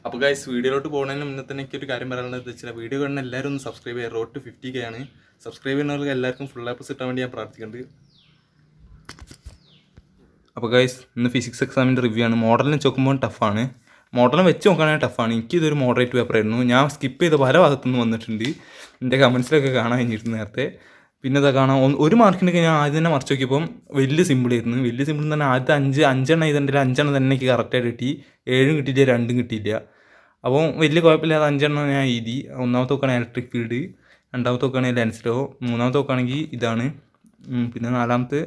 അപ്പോൾ ഗൈസ് വീഡിയോയിലോട്ട് പോകുന്നതിന് മുന്നേ തന്നെ എനിക്കൊരു കാര്യം പറയാനുള്ളത് വെച്ചാൽ വീഡിയോ കാണുന്ന എല്ലാവരും ഒന്ന് സബ്സ്ക്രൈബ് ചെയ്യുക. റോഡ് ടു 50K ആണ്. സബ്സ്ക്രൈബ് ചെയ്യുന്നവർക്ക് എല്ലാവർക്കും ഫുൾ ആപ്പ് കിട്ടാൻ വേണ്ടി ഞാൻ പ്രാർത്ഥിക്കുന്നുണ്ട്. അപ്പോൾ ഗൈസ് ഇന്ന് ഫിസിക്സ് എക്സാമിൻ്റെ റിവ്യൂ ആണ്. മോഡലിന് നോക്കുമ്പോൾ ടഫാണ്, മോഡലിനെ വെച്ച് നോക്കുകയാണെങ്കിൽ ടഫാണ്. എനിക്കിതൊരു മോഡറേറ്റ് പേപ്പറായിരുന്നു. ഞാൻ സ്കിപ്പ് ചെയ്ത പല ഭാഗത്തുനിന്ന് വന്നിട്ടുണ്ട്, എൻ്റെ കമൻസിലൊക്കെ കാണാൻ കഴിഞ്ഞിരുന്നു നേരത്തെ. പിന്നെ ഇതാ കാണാം, ഒരു മാർക്കിനൊക്കെ ഞാൻ ആദ്യം തന്നെ മറിച്ച് നോക്കിയപ്പം വലിയ സിമ്പിളായിരുന്നു. വലിയ സിമ്പിൾ തന്നെ ആദ്യത്തെ അഞ്ചെണ്ണം ചെയ്തിട്ടുണ്ടെങ്കിൽ 5 തന്നെ എനിക്ക് കറക്റ്റായിട്ട് കിട്ടി. 7 കിട്ടിയില്ല, 2 കിട്ടിയില്ല. അപ്പോൾ വലിയ കുഴപ്പമില്ലാതെ 5 ഞാൻ എഴുതി. ഒന്നാമത്തെ നോക്കുകയാണെങ്കിൽ ഇലക്ട്രിക് ഫീൽഡ്, രണ്ടാമത്തെ നോക്കുകയാണെങ്കിൽ ലെൻസ് ലോ, മൂന്നാമത്തെ നോക്കുകയാണെങ്കിൽ ഇതാണ്, പിന്നെ നാലാമത്തെ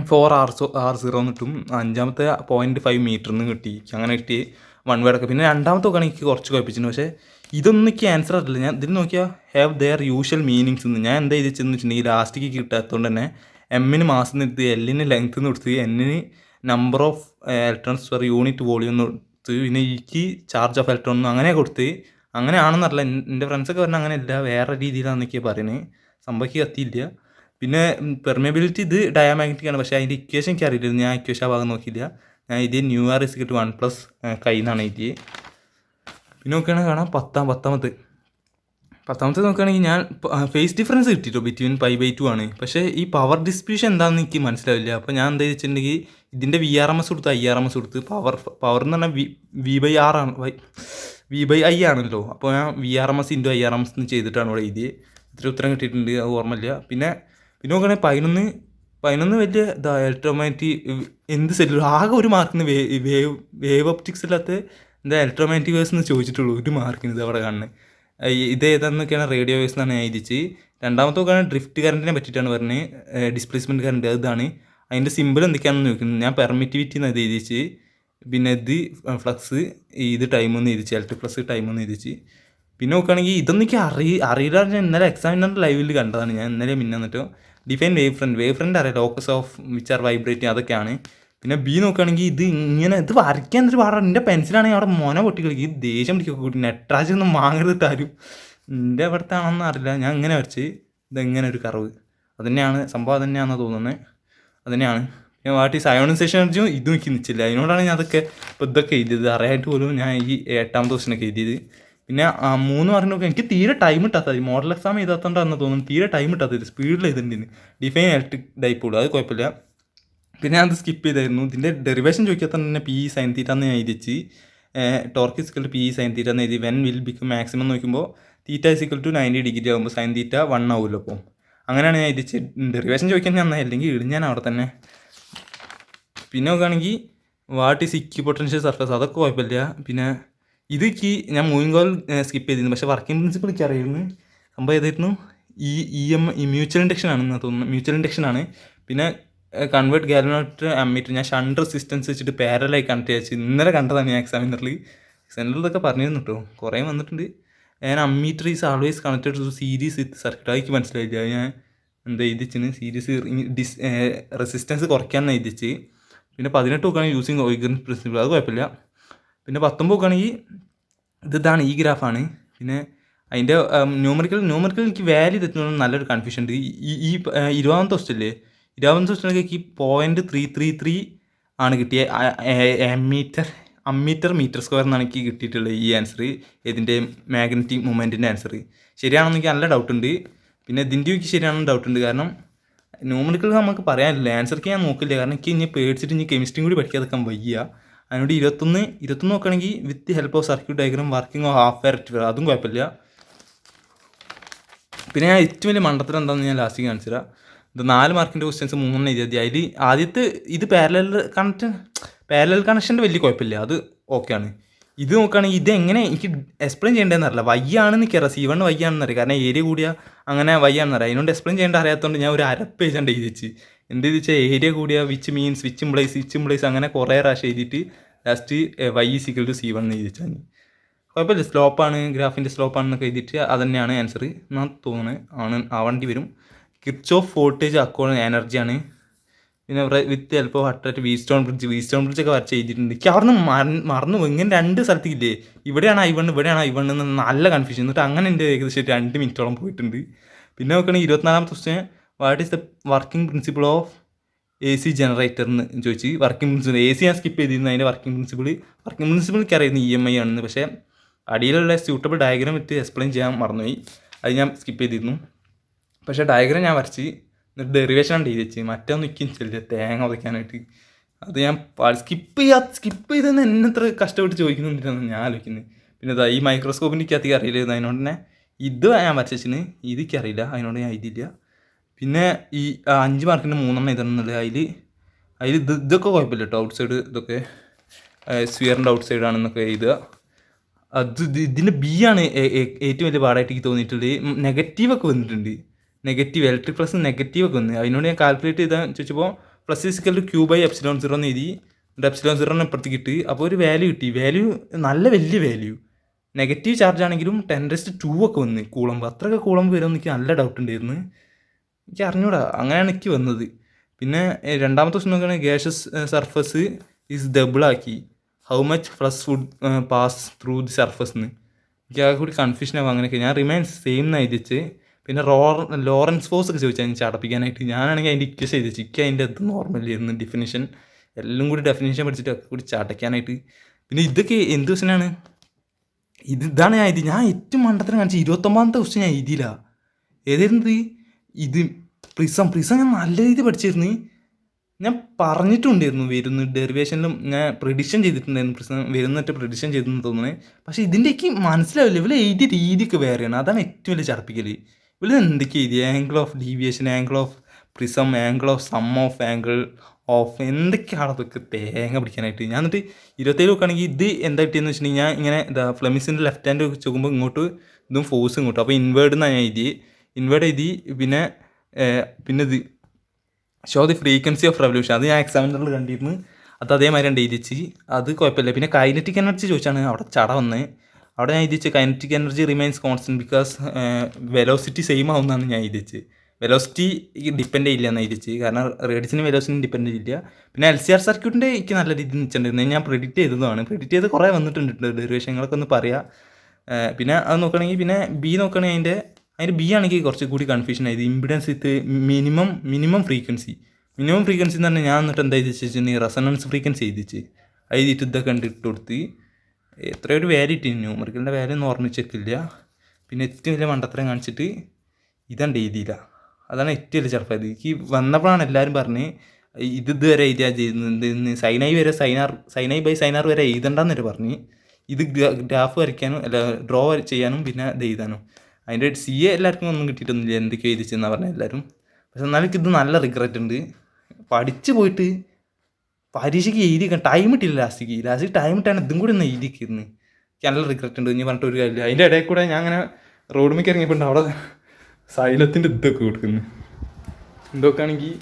4R0 കിട്ടും, അഞ്ചാമത്തെ 0.5 മീറ്ററിന്ന് കിട്ടി. അങ്ങനെ കിട്ടി 1 വേർഡൊക്കെ. പിന്നെ രണ്ടാമത്തെ നോക്കുകയാണെങ്കിൽ എനിക്ക് കുറച്ച് കുഴപ്പിച്ചിട്ടുണ്ട്. പക്ഷേ ഇതൊന്നും എനിക്ക് ആൻസർ ആയിട്ടില്ല. ഞാൻ ഇതിൽ നോക്കിയാൽ ഹാവ് ദെയർ യൂഷ്വൽ മീനിങ്സ് എന്ന് ഞാൻ എന്താ ചെയ്തെന്ന് വെച്ചിട്ടുണ്ടെങ്കിൽ ലാസ്റ്റിക്ക് കിട്ടാത്തതുകൊണ്ട് തന്നെ എമ്മിന് മാസം നിർത്തി, എല്ലിന് ലെങ്ത്ത് നിർത്തി, എന്നിന് number of electrons per unit volume കൊടുത്ത്, പിന്നെ ഇക്ക് ചാർജ് ഓഫ് ഇലക്ട്രോൺ അങ്ങനെ കൊടുത്ത്. അങ്ങനെയാണെന്നറിയില്ല, എൻ്റെ ഫ്രണ്ട്സൊക്കെ പറഞ്ഞാൽ അങ്ങനെ ഇല്ല, വേറെ രീതിയിലാണെന്നൊക്കെ പറയുന്നത്. സംഭവിക്ക് കത്തിയില്ല. പിന്നെ പെർമേബിലിറ്റി ഇത് ഡയാമാഗ്നറ്റിക് ആണ്, പക്ഷേ അതിൻ്റെ ഇക്വേഷൻ എനിക്ക് അറിയില്ല. ഞാൻ ഇക്വേഷൻ ആ ഭാഗം നോക്കിയില്ല. ഞാൻ ഇത് ന്യൂ ആർ ഇസിക്കൽ ടു 1+ കൈ എന്നാണ് എഴുതിയത്. പിന്നെ നോക്കുകയാണെങ്കിൽ കാണാം പത്താമത്തെ നോക്കുകയാണെങ്കിൽ ഞാൻ ഫേസ് ഡിഫറൻസ് കിട്ടിയിട്ടോ ബിറ്റ്വീൻ 5/2 ആണ്. പക്ഷേ ഈ പവർ ഡിസ്ട്രിബ്യൂഷൻ എന്താണെന്ന് എനിക്ക് മനസ്സിലാവില്ല. അപ്പോൾ ഞാൻ എന്താ വെച്ചിട്ടുണ്ടെങ്കിൽ ഇതിൻ്റെ VRMS കൊടുത്ത് IRMS കൊടുത്ത് പവർ എന്ന് പറഞ്ഞാൽ V/R ആണ്, V/I ആണല്ലോ. അപ്പോൾ ഞാൻ VRMS × IRMS എന്ന് ചെയ്തിട്ടാണ് ഇവിടെ എഴുതിയത്. ഇത്ര ഉത്തരം കിട്ടിയിട്ടുണ്ട്, അത് ഓർമ്മയില്ല. പിന്നെ നോക്കുകയാണെങ്കിൽ 11 വലിയ ഇലക്ട്രോമാഗ്നറ്റിക് എന്ത് സെല്ലുകൾ ആകെ ഒരു മാർക്കിന് വേവ് ഒപ്റ്റിക്സ് ഇല്ലാത്ത എന്താ ഇലക്ട്രോമാഗ്നറ്റിക് വേവ്സ് എന്ന് ചോദിച്ചിട്ടുള്ളൂ, ഒരു മാർക്കിന്. ഇത് അവിടെ കാണുന്നത് ഇത് ഏതാണെന്നൊക്കെയാണ് റേഡിയോ വേവ്സ് എന്നാണ് ഞാൻ എഴുതിച്ച്. രണ്ടാമത്തെ നോക്കുകയാണെങ്കിൽ ഡ്രിഫ്റ്റ് കറണ്ടിനെ പറ്റിയിട്ടാണ് പറഞ്ഞത്, ഡിസ്പ്ലേസ്മെൻറ്റ് കറണ്ട് ഇതാണ്. അതിൻ്റെ സിമ്പിൾ എന്തൊക്കെയാണെന്ന് ചോദിക്കുന്നത്. ഞാൻ പെർമിറ്റിവിറ്റി എന്ന് എഴുതിച്ച്, പിന്നെ ഇത് ഫ്ലക്സ്, ഇത് ടൈമെന്ന് എഴുതിച്ച്, ഇലക്ട്രിക് ഫ്ലക്സ് ടൈമെന്ന് എഴുതിച്ച്. പിന്നെ നോക്കുകയാണെങ്കിൽ ഇതൊന്നും എനിക്ക് അറിയില്ല. ഞാൻ ഇന്നലെ എക്സാമിനറിൻ്റെ ലൈവിൽ കണ്ടതാണ്, ഞാൻ ഇന്നലെ എന്നിട്ടോ. ഡിഫൈൻ വേവ് ഫ്രണ്ട് അറിയാം, locus of which are vibrating, അതൊക്കെയാണ്. പിന്നെ ബി നോക്കുകയാണെങ്കിൽ ഇത് വരയ്ക്കാൻ എന്തൊരു പാടാണ്. എൻ്റെ പെൻസിലാണെങ്കിൽ അവിടെ മോന പൊട്ടി കളിക്കും, ദേഷ്യം പിടിക്കുക കൂട്ടി. നെട്രാജൊന്നും വാങ്ങരുത് ആരും, എൻ്റെ അവിടുത്തെ ആണെന്ന് അറിയില്ല. ഞാൻ ഇങ്ങനെ വരച്ച് ഇതെങ്ങനെ ഒരു കർവ്, അതുതന്നെയാണ് സംഭവം, അതുതന്നെയാണെന്ന് തോന്നുന്നത്, അതുതന്നെയാണ്. പിന്നെ വാട്ട് ഈസ് അയോണൈസേഷൻ എനർജിയും ഇതും എനിക്ക് നിൽച്ചില്ല. അതിനോടാണ് ഞാൻ ഇതൊക്കെ എഴുതിയത്. അറിയായിട്ട് പോലും ഞാൻ ഈ 8ാമത്തെ ക്വസ്റ്റ്യനൊക്കെ എഴുതിയത്. പിന്നെ 3 മാർക്കിനൊക്കെ എനിക്ക് തീരെ ടൈം കിട്ടാത്തത്, മോഡൽ എക്സാം എഴുതാത്തതുകൊണ്ടാണെന്ന് തോന്നുന്നു, തീരെ ടൈം കിട്ടാത്തത്. സ്പീഡിൽ എഴുതുന്നുണ്ട് ഡിഫൈൻ ഇലക്ട്രിക് ഡൈപോൾ, അത് കുഴപ്പമില്ല. പിന്നെ ഞാൻ അത് സ്കിപ്പ് ചെയ്തായിരുന്നു. ഇതിൻ്റെ ഡെറിവേഷൻ ചോദിക്കാത്ത തന്നെ PE sin θ എന്ന് ഞാൻ എഴുതിച്ച്, torque is equal to PE sin θ എന്ന് എഴുതി. വെൻ വിൽ ബിക്കം മാക്സിമം നോക്കുമ്പോൾ θ ഇസിക്കൽ ടു 90 ഡിഗ്രി ആകുമ്പോൾ sin θ 1 ആവുമല്ലോ. അപ്പോൾ അങ്ങനെയാണ് ഞാൻ എഴുതിച്ച്. ഡെറിവേഷൻ ചോദിക്കാൻ ഞാൻ അല്ലെങ്കിൽ ഇടിഞ്ഞാൻ അവിടെ തന്നെ. പിന്നെ നോക്കുകയാണെങ്കിൽ വാട്ട് ഈസ് ഇക്വിപൊട്ടൻഷ്യൽ സർഫസ്, അതൊക്കെ കുഴപ്പമില്ല. പിന്നെ ഇതൊക്കെ ഞാൻ മൂവിങ് കോയിൽ സ്കിപ്പ് ചെയ്തിരുന്നു, പക്ഷേ വർക്കിംഗ് പ്രിൻസിപ്പിൾ എനിക്ക് അറിയായിരുന്നു. സംഭവം ഏതായിരുന്നു, ഈ മ്യൂച്വൽ ഇൻഡക്ഷൻ ആണെന്ന് തോന്നുന്നു, മ്യൂച്വൽ ഇൻഡക്ഷൻ ആണ്. പിന്നെ കൺവേർട്ട് ഗാലനോമീറ്റർ അമ്മീറ്റർ ഞാൻ ഷണ്ട് റെസിസ്റ്റൻസ് വെച്ചിട്ട് പാരലായി കണക്ട് ചെയ്ത് ഇന്നലെ കണ്ടതാണ് ഞാൻ എക്സാമിനറിൽ. ഇതൊക്കെ പറഞ്ഞിരുന്നു കേട്ടോ, കുറേ വന്നിട്ടുണ്ട്. ഞാൻ ammeter is always connected to series with circuit, അതെനിക്ക് മനസ്സിലായില്ല. ഞാൻ എന്താ എഴുതിച്ചിന്, സീരീസ് റെസിസ്റ്റൻസ് കുറയ്ക്കാമെന്ന് എഴുതിച്ച്. പിന്നെ 18 നോക്കുകയാണെങ്കിൽ യൂസിങ് ഓയിഗൻ പ്രിൻസിപ്പിൾ, അത് കുഴപ്പമില്ല. പിന്നെ 19 നോക്കുകയാണെങ്കിൽ ഇതാണ്, ഈ ഗ്രാഫാണ്. പിന്നെ അതിൻ്റെ ന്യൂമറിക്കൽ എനിക്ക് വാല്യൂ തെറ്റുന്ന നല്ലൊരു കൺഫ്യൂഷൻ ഉണ്ട്. ഈ 20ാമത്തെ ക്വസ്റ്റ്യനില്ലേ, 20ാമത്തെ ക്വസ്റ്റ്യനൊക്കെ 0.333 ആണ് കിട്ടിയത്. അമ്മീറ്റർ മീറ്റർ സ്ക്വയർ എന്നാണ് എനിക്ക് കിട്ടിയിട്ടുള്ളത് ഈ ആൻസർ, ഇതിൻ്റെ മാഗ്നറ്റിക് മൊമെൻറ്റിൻ്റെ ആൻസർ. ശരിയാണെന്ന് എനിക്ക് നല്ല ഡൗട്ടുണ്ട്. പിന്നെ ഇതിൻ്റെ എനിക്ക് ശരിയാണെന്ന് ഡൗട്ടുണ്ട്, കാരണം ന്യൂമറിക്കൽ നമുക്ക് പറയാനില്ല, ആൻസർക്ക് ഞാൻ നോക്കില്ല. കാരണം എനിക്ക് ഇനി പേടിച്ചിട്ട് ഇനി കെമിസ്ട്രിയും കൂടി പഠിക്കാതൊക്കെ വയ്യ. അതിനോട് 21 നോക്കുകയാണെങ്കിൽ with help of circuit diagram working of half rectifier, അതും കുഴപ്പമില്ല. പിന്നെ ഞാൻ ഏറ്റവും വലിയ മണ്ടത്തരം എന്താണെന്ന് ഞാൻ ലാസ്റ്റ് കാണിച്ചു തരാം. ഇത് 4 മാർക്കിൻ്റെ ക്വസ്റ്റ്യൻസ് 3 എഴുതി. അതിൽ ആദ്യത്തെ ഇത് പാരലൽ കണക്ഷൻ്റെ വലിയ കുഴപ്പമില്ല, അത് ഓക്കെയാണ്. ഇത് നോക്കുകയാണെങ്കിൽ ഇതെങ്ങനെ എനിക്ക് എക്സ്പ്ലെയിൻ ചെയ്യേണ്ടതെന്ന് അറിയില്ല. വയ്യാണെന്ന് കയറാം, C1 വയ്യാണെന്ന് അറിയാം, കാരണം ഏരിയ കൂടിയ അങ്ങനെ വയ്യാണെന്ന് അറിയാം. അതിനോട് എക്സ്പ്ലെയിൻ ചെയ്യേണ്ട അറിയാത്തതുകൊണ്ട് ഞാൻ ഒരു പേജാണ്ട് എഴുതിച്ച്. എന്ത് ചോദിച്ചാൽ ഏരിയ കൂടിയ വിച്ച് മീൻസ് വിച്ച് ഇംപ്ലൈസ് അങ്ങനെ കുറേ പ്രാവശ്യം എഴുതിയിട്ട് ലാസ്റ്റ് Y = C1 എന്ന് എഴുതിച്ചാൽ കുഴപ്പമില്ല. സ്ലോപ്പാണ്, ഗ്രാഫിൻ്റെ സ്ലോപ്പാണെന്നൊക്കെ എഴുതിയിട്ട് അതന്നെയാണ് ആൻസർ എന്നാണ് തോന്നുന്നത്, ആവേണ്ടി വരും. കിർച്ചോഫ് വോൾട്ടേജ് അക്കോർഡ് എനർജിയാണ്. പിന്നെ with help of attract Wheatstone bridge ഒക്കെ വരച്ച് എഴുതിയിട്ടുണ്ട്. എനിക്ക് അവിടെ നിന്ന് മറന്നു പോയി. ഇങ്ങനെ 2 സ്ഥലത്തേക്കില്ലേ, ഇവിടെയാണ് I1 ഇവിടെയാണ് I1 എന്ന് നല്ല കൺഫ്യൂഷൻ. എന്നിട്ട് അങ്ങനെ എൻ്റെ ഏകദേശം 2 മിനിറ്റോളം പോയിട്ടുണ്ട്. പിന്നെ നോക്കുകയാണെങ്കിൽ 24ാമത്തെ question, what is the working principle of AC ജനറേറ്ററിന് ചോദിച്ച് വർക്കിംഗ് പ്രിൻസിപ്പിൾ AC ഞാൻ സ്കിപ്പ് ചെയ്തിരുന്നു. അതിൻ്റെ വർക്കിംഗ് പ്രിൻസിപ്പിൾ എനിക്ക് അറിയുന്നു EMI ആണെന്ന്. പക്ഷേ അടിയിലുള്ള സ്യൂട്ടബിൾ ഡയഗ്രാം ഇട്ട് എക്സ്പ്ലെയിൻ ചെയ്യാൻ മറന്നുപോയി. അത് ഞാൻ സ്കിപ്പ് ചെയ്തിരുന്നു. പക്ഷേ ഡയഗ്രാം ഞാൻ വരച്ച് എന്നിട്ട് ഡെറിവേഷനാണ് എഴുതി വെച്ച്. മറ്റൊന്നും നിൽക്കില്ല തേങ്ങ ഉതയ്ക്കാനായിട്ട്. അത് ഞാൻ സ്കിപ്പ് ചെയ്തെന്ന് എന്നെ എത്ര കഷ്ടപ്പെട്ട് ചോദിക്കുന്നുണ്ടെന്നാണ് ഞാൻ ആലോചിക്കുന്നത്. പിന്നെ ഇതാ ഈ മൈക്രോസ്കോപ്പിൻ്റെ എനിക്ക് അധികം അറിയില്ലായിരുന്നു. അതിനോട് തന്നെ ഇത് ഞാൻ വരച്ചിന്, ഇതൊക്കെ അറിയില്ല, അതിനോട് ഞാൻ എഴുതിയില്ല. പിന്നെ ഈ 5 മാർക്കിൻ്റെ 3 എഴുതണമെന്നുള്ളത് അതിൽ ഇതൊക്കെ കുഴപ്പമില്ല കേട്ടോ. ഔട്ട് സൈഡ് ഇതൊക്കെ സ്ഫിയറിൻ്റെ ഔട്ട് സൈഡാണെന്നൊക്കെ എഴുതുക. ഇതിൻ്റെ B ആണ് ഏറ്റവും വലിയ പാടായിട്ട് എനിക്ക് തോന്നിയിട്ടുള്ളത്. നെഗറ്റീവൊക്കെ വന്നിട്ടുണ്ട്. ഇലക്ട്രിക് പ്ലസ് നെഗറ്റീവൊക്കെ വന്നു. അതിനോട് ഞാൻ കാൽക്കുലേറ്റ് ചെയ്താൽ ചോദിച്ചപ്പോൾ +Q/ε0 എന്ന് എഴുതി. ε0 ഇപ്പുറത്തേക്ക് ഇട്ട് അപ്പോൾ ഒരു വാല്യൂ കിട്ടി. നല്ല വലിയ വാല്യൂ. നെഗറ്റീവ് ചാർജ് ആണെങ്കിലും 10⁻² ഒക്കെ വന്ന് കൂളമ്പ്. അത്രയൊക്കെ കൂളമ്പ് വരുമെന്ന് എനിക്ക് നല്ല ഡൗട്ട് ഉണ്ടായിരുന്നു. എനിക്ക് അറിഞ്ഞൂടാ, അങ്ങനെയാണ് എനിക്ക് വന്നത്. പിന്നെ രണ്ടാമത്തെ ക്വസ്റ്റൻ നോക്കുകയാണെങ്കിൽ ഗ്യാഷ്യസ് സർഫസ് ഈസ് ഡബിളാക്കി how much flux would pass through the surface എന്ന്. എനിക്ക് ആ കൂടി കൺഫ്യൂഷൻ ആകും. അങ്ങനെയൊക്കെ ഞാൻ റിമൈൻസ് സെയിം എന്ന് എഴുതിച്ച്. പിന്നെ ലോറൻസ് ഫോഴ്സ് ഒക്കെ ചോദിച്ചാൽ ഞാൻ ചടപ്പിക്കാനായിട്ട്. ഞാനാണെങ്കിൽ അതിൻ്റെ ഇക്വേഷൻ എഴുതിച്ച്. എനിക്ക് അതിൻ്റെ അത് നോർമലായിരുന്നു ഡെഫിനിഷൻ. എല്ലാം കൂടി ഡെഫിനിഷൻ പഠിച്ചിട്ട് ഒക്കെ കൂടി ചടയ്ക്കാനായിട്ട്. പിന്നെ ഇതൊക്കെ എന്ത് ക്വസ്റ്റനാണ് ഇതാണ് ഞാൻ എഴുതി. ഞാൻ ഏറ്റവും മണ്ടത്തരം കാണിച്ചു 29ാമത്തെ ക്വസ്റ്റൻ ഞാൻ എഴുതിയില്ല. ഏതായിരുന്നത് ഇത് പ്രിസം ഞാൻ നല്ല രീതിയിൽ പഠിച്ചിരുന്നു. ഞാൻ പറഞ്ഞിട്ടുണ്ടായിരുന്നു വരുന്ന ഡെറിവേഷനിലും ഞാൻ പ്രെഡിക്ഷൻ ചെയ്തിട്ടുണ്ടായിരുന്നു. പ്രിസം വരുന്നിട്ട് പ്രെഡിക്ഷൻ ചെയ്തെന്ന് തോന്നുന്നത്. പക്ഷേ ഇതിൻ്റെക്ക് മനസ്സിലാവില്ല. ഇവർ എഴുതിയ രീതിക്ക് വേറെയാണ്. അതാണ് ഏറ്റവും വലിയ ചടപ്പിക്കൽ. ഇവർ എന്തൊക്കെ എഴുതി angle of deviation, angle of prism, angle of sum of angle of എന്തൊക്കെയാണ് അതൊക്കെ തേങ്ങ പിടിക്കാനായിട്ട്. ഞാൻ എന്നിട്ട് 27 നോക്കുകയാണെങ്കിൽ ഇത് എന്താ കിട്ടിയെന്ന് വെച്ചിട്ടുണ്ടെങ്കിൽ ഞാൻ ഇങ്ങനെ ഫ്ലെമിസിൻ്റെ ലെഫ്റ്റ് ഹാൻഡ് ചോക്കുമ്പോൾ ഇങ്ങോട്ട് ഇതും ഫോഴ്സ് ഇങ്ങോട്ടും. അപ്പോൾ ഇൻവേർഡ് എന്നാണ് ഞാൻ ഇൻവേർഡ് എഴുതി. പിന്നെ ഇത് show the frequency of revolution അത് ഞാൻ എക്സാമിനറിൽ കണ്ടിരുന്നു. അത് അതേമാതിരി ഉണ്ട് എഴുതിച്ച്. അത് കുഴപ്പമില്ല. പിന്നെ കൈനറ്റിക് എനർജി ചോദിച്ചാണ് അവിടെ ചട വന്നത്. അവിടെ ഞാൻ എഴുതിച്ച് kinetic energy remains constant because velocity same ആവുന്നതാണ് ഞാൻ എഴുതിച്ച്. വെലോസിറ്റി ഡിപ്പെൻഡ് ചെയ്യില്ല എന്ന് എഴുതിച്ച്. കാരണം റേഡിയസിന് വെലോസിറ്റി ഡിപ്പെൻഡ് ചെയ്യില്ല. പിന്നെ LCR സർക്യൂട്ടിൻ്റെ എനിക്ക് നല്ല രീതിയിൽ നിൽച്ചിട്ടുണ്ടായിരുന്നു. ഞാൻ പ്രെഡിക്റ്റ് ചെയ്തതാണ്. പ്രെഡിക്റ്റ് ചെയ്ത് കുറേ വന്നിട്ടുണ്ട് ഡെറിവേഷനുകളൊക്കെ ഒന്ന് പറയാം. പിന്നെ അത് നോക്കുകയാണെങ്കിൽ പിന്നെ B നോക്കുകയാണെങ്കിൽ അതിൻ്റെ B ആണെങ്കിൽ കുറച്ച് കൂടി കൺഫ്യൂഷൻ ആയത്. ഇമ്പിഡൻസ് വിത്ത് മിനിമം ഫ്രീക്വൻസി എന്ന് പറഞ്ഞാൽ ഞാൻ എന്നിട്ട് എന്താ എഴുതിച്ചിട്ടുണ്ടെങ്കിൽ റെസൊണൻസ് ഫ്രീക്വൻസി എഴുതിച്ച്. എഴുതിയിട്ട് ഇതൊക്കെ കണ്ടിട്ട് കൊടുത്ത് എത്രയോ ഒരു വാല്യൂ ഇട്ടിന്. ന്യൂമറിക്കലിൻ്റെ വാല്യൂ ഒന്നും ഓർമ്മിച്ചിട്ടില്ല. പിന്നെ ഏറ്റവും വലിയ മണ്ടത്തരം കാണിച്ചിട്ട് ഇതുണ്ട് എഴുതിയില്ല. അതാണ് ഏറ്റവും വലിയ ചെറുപ്പം. എനിക്ക് വന്നപ്പോഴാണ് എല്ലാവരും പറഞ്ഞ് ഇതുവരെ എഴുതിയാൽ ചെയ്യുന്നത് സൈനൈ/സൈനാർ വരെ എഴുതണ്ടെന്നൊരു പറഞ്ഞ്. ഇത് ഗ്രാഫ് വരയ്ക്കാനും അല്ല ഡ്രോ ചെയ്യാനും പിന്നെ ഇത് എഴുതാനും. അതിൻ്റെ CA എല്ലാവർക്കും ഒന്നും കിട്ടിയിട്ടൊന്നുമില്ല. എന്തൊക്കെയോ എഴുതിച്ചെന്നാണ് പറഞ്ഞത് എല്ലാവരും. പക്ഷെ എന്നാലും എനിക്കിത് നല്ല റിഗ്രറ്റ് ഉണ്ട്. പഠിച്ച് പോയിട്ട് പരീക്ഷയ്ക്ക് എഴുതിക്കാൻ ടൈം ഇട്ടില്ല. ലാസ്റ്റ് ടൈം ഇട്ടാണ് ഇതും കൂടി ഒന്ന് എഴുതിക്കുന്നത്. എനിക്ക് നല്ല റിഗ്രറ്റ് ഉണ്ട്. ഇനി പറഞ്ഞിട്ട് ഒരു കാര്യമില്ല. അതിൻ്റെ ഇടയിൽ കൂടെ ഞാൻ അങ്ങനെ റോഡ് മേക്ക് ഇറങ്ങിയപ്പോൾ അവിടെ സൈലത്തിൻ്റെ ഇതൊക്കെ കൊടുക്കുന്നു. ഇതൊക്കെ ആണെങ്കിൽ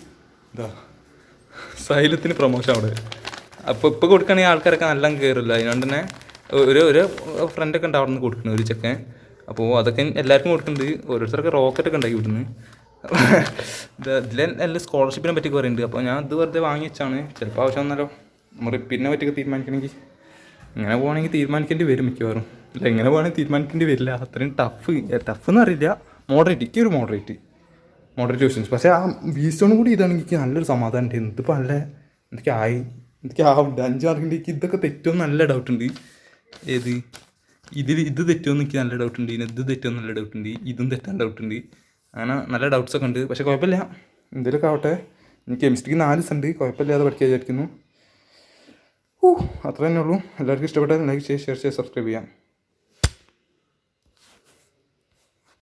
സൈലത്തിന് പ്രൊമോഷൻ അവിടെ. അപ്പോൾ ഇപ്പോൾ കൊടുക്കുകയാണെങ്കിൽ ആൾക്കാരൊക്കെ നല്ല കയറില്ല. അതുകൊണ്ട് തന്നെ ഒരു ഫ്രണ്ടൊക്കെ ഉണ്ട് അവിടെ നിന്ന് കൊടുക്കുന്നത് ഒരു ചെക്കൻ. അപ്പോൾ അതൊക്കെ എല്ലാവർക്കും കൊടുക്കുന്നുണ്ട്. ഓരോരുത്തർക്ക് റോക്കറ്റൊക്കെ ഉണ്ടാക്കി വിടുന്നത്. ഇതിലെല്ലാം സ്കോളർഷിപ്പിനെ പറ്റി പറയുന്നുണ്ട്. അപ്പോൾ ഞാൻ ഇത് വെറുതെ വാങ്ങി വെച്ചാണ്. ചിലപ്പോൾ ആവശ്യം വന്നാലോ നമ്മൾ റിപ്പീറ്റിനെ പറ്റിയൊക്കെ തീരുമാനിക്കണമെങ്കിൽ ഇങ്ങനെ പോകണമെങ്കിൽ തീരുമാനിക്കേണ്ടി വരും മിക്കവാറും. അല്ല എങ്ങനെ പോകണമെങ്കിൽ തീരുമാനിക്കേണ്ടി വരില്ല. അത്രയും ടഫ് എന്ന് അറിയില്ല. എനിക്കൊരു മോഡറേറ്റ് ക്വസ്റ്റ്യൻസ്. പക്ഷേ ആ വീസ്റ്റോണും കൂടി ഇതാണെങ്കിൽ എനിക്ക് നല്ലൊരു സമാധാനം ഉണ്ടായിരുന്നു. ഇതിപ്പോൾ നല്ല എനിക്ക് ആവുന്നുണ്ട് 5 മാർക്കിൻ്റെ. എനിക്ക് ഇതൊക്കെ തെറ്റുമെന്ന് നല്ല ഡൗട്ടുണ്ട്. ഇത് തെറ്റുമെന്ന് എനിക്ക് നല്ല ഡൗട്ടുണ്ട്. ഇത് തെറ്റുമെന്ന് നല്ല ഡൗട്ടുണ്ട്. ഇതും തെറ്റാൻ ഡൗട്ടുണ്ട്. അങ്ങനെ നല്ല ഡൗട്ട്സൊക്കെ ഉണ്ട്. പക്ഷേ കുഴപ്പമില്ല, എന്തെങ്കിലുമൊക്കെ ആവട്ടെ. എനിക്ക് കെമിസ്ട്രിക്ക് 4 ദിവസമുണ്ട്. കുഴപ്പമില്ലാതെ പഠിക്കാൻ വിചാരിക്കുന്നു. അത്ര തന്നെ ഉള്ളൂ. എല്ലാവർക്കും ഇഷ്ടപ്പെട്ടാൽ ലൈക്ക് ചെയ്യുക, ഷെയർ ചെയ്യുക, സബ്സ്ക്രൈബ് ചെയ്യാം.